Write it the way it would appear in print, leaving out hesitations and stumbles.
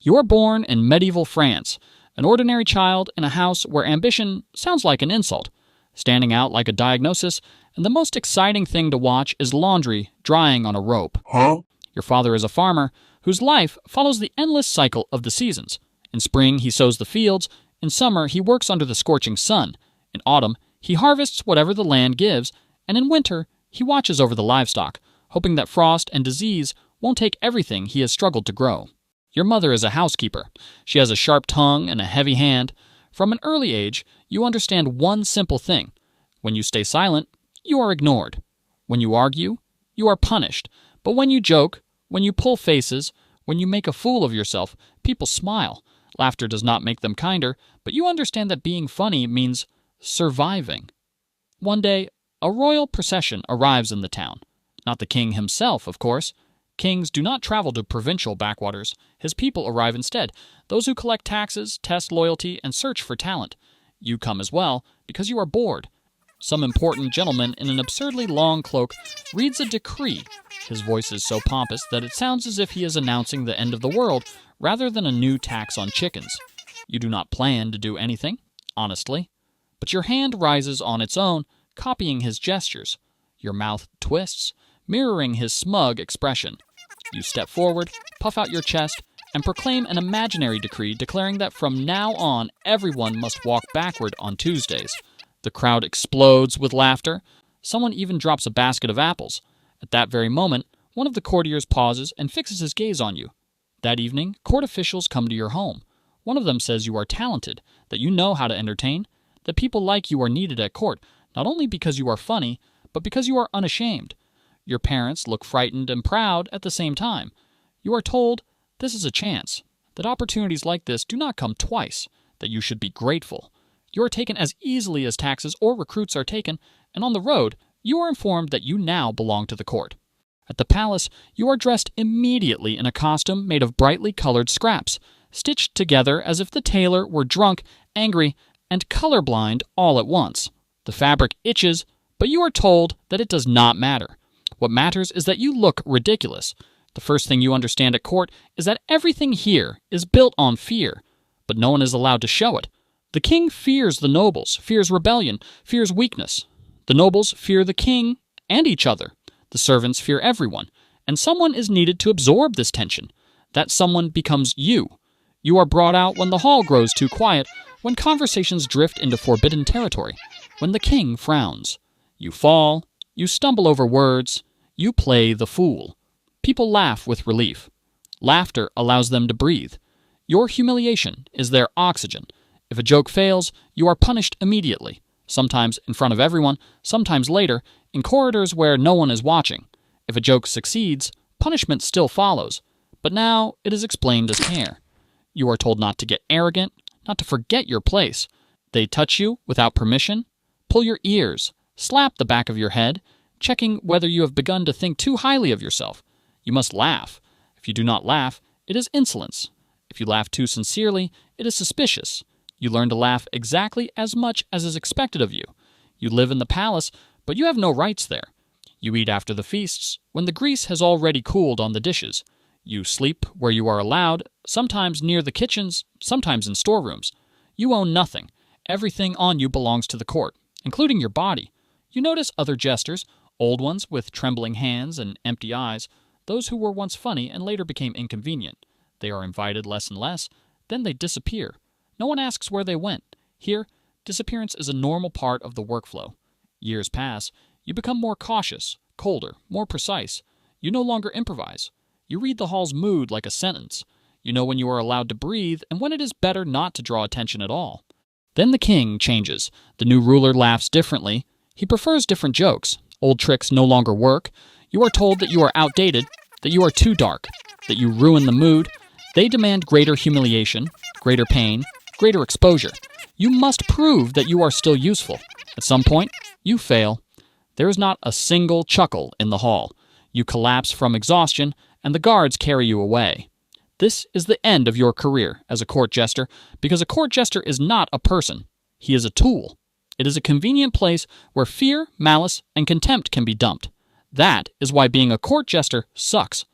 You are born in medieval France, an ordinary child in a house where ambition sounds like an insult, standing out like a diagnosis, and the most exciting thing to watch is laundry drying on a rope. Huh? Your father is a farmer whose life follows the endless cycle of the seasons. In spring, he sows the fields. In summer, he works under the scorching sun. In autumn, he harvests whatever the land gives. And in winter, he watches over the livestock, hoping that frost and disease won't take everything he has struggled to grow. Your mother is a housekeeper. She has a sharp tongue and a heavy hand. From an early age, you understand one simple thing. When you stay silent, you are ignored. When you argue, you are punished. But when you joke, when you pull faces, when you make a fool of yourself, people smile. Laughter does not make them kinder, but you understand that being funny means surviving. One day, a royal procession arrives in the town. Not the king himself, of course. Kings do not travel to provincial backwaters. His people arrive instead, those who collect taxes, test loyalty, and search for talent. You come as well, because you are bored. Some important gentleman in an absurdly long cloak reads a decree. His voice is so pompous that it sounds as if he is announcing the end of the world rather than a new tax on chickens. You do not plan to do anything, honestly, but your hand rises on its own, copying his gestures. Your mouth twists, mirroring his smug expression. You step forward, puff out your chest, and proclaim an imaginary decree declaring that from now on everyone must walk backward on Tuesdays. The crowd explodes with laughter. Someone even drops a basket of apples. At that very moment, one of the courtiers pauses and fixes his gaze on you. That evening, court officials come to your home. One of them says you are talented, that you know how to entertain, that people like you are needed at court, not only because you are funny, but because you are unashamed. Your parents look frightened and proud at the same time. You are told this is a chance, that opportunities like this do not come twice, that you should be grateful. You are taken as easily as taxes or recruits are taken, and on the road, you are informed that you now belong to the court. At the palace, you are dressed immediately in a costume made of brightly colored scraps, stitched together as if the tailor were drunk, angry, and colorblind all at once. The fabric itches, but you are told that it does not matter. What matters is that you look ridiculous. The first thing you understand at court is that everything here is built on fear, but no one is allowed to show it. The king fears the nobles, fears rebellion, fears weakness. The nobles fear the king and each other. The servants fear everyone, and someone is needed to absorb this tension. That someone becomes you. You are brought out when the hall grows too quiet, when conversations drift into forbidden territory, when the king frowns. You fall, you stumble over words, you play the fool. People laugh with relief. Laughter allows them to breathe. Your humiliation is their oxygen. If a joke fails, you are punished immediately, sometimes in front of everyone, sometimes later, in corridors where no one is watching. If a joke succeeds, punishment still follows, but now it is explained as care. You are told not to get arrogant, not to forget your place. They touch you without permission, pull your ears, slap the back of your head, checking whether you have begun to think too highly of yourself. You must laugh. If you do not laugh, it is insolence. If you laugh too sincerely, it is suspicious. You learn to laugh exactly as much as is expected of you. You live in the palace, but you have no rights there. You eat after the feasts, when the grease has already cooled on the dishes. You sleep where you are allowed, sometimes near the kitchens, sometimes in storerooms. You own nothing. Everything on you belongs to the court, including your body. You notice other jesters, old ones with trembling hands and empty eyes, those who were once funny and later became inconvenient. They are invited less and less, then they disappear. No one asks where they went. Here, disappearance is a normal part of the workflow. Years pass. You become more cautious, colder, more precise. You no longer improvise. You read the hall's mood like a sentence. You know when you are allowed to breathe and when it is better not to draw attention at all. Then the king changes. The new ruler laughs differently. He prefers different jokes. Old tricks no longer work. You are told that you are outdated, that you are too dark, that you ruin the mood. They demand greater humiliation, greater pain, greater exposure. You must prove that you are still useful. At some point, you fail. There is not a single chuckle in the hall. You collapse from exhaustion, and the guards carry you away. This is the end of your career as a court jester, because a court jester is not a person. He is a tool. It is a convenient place where fear, malice, and contempt can be dumped. That is why being a court jester sucks.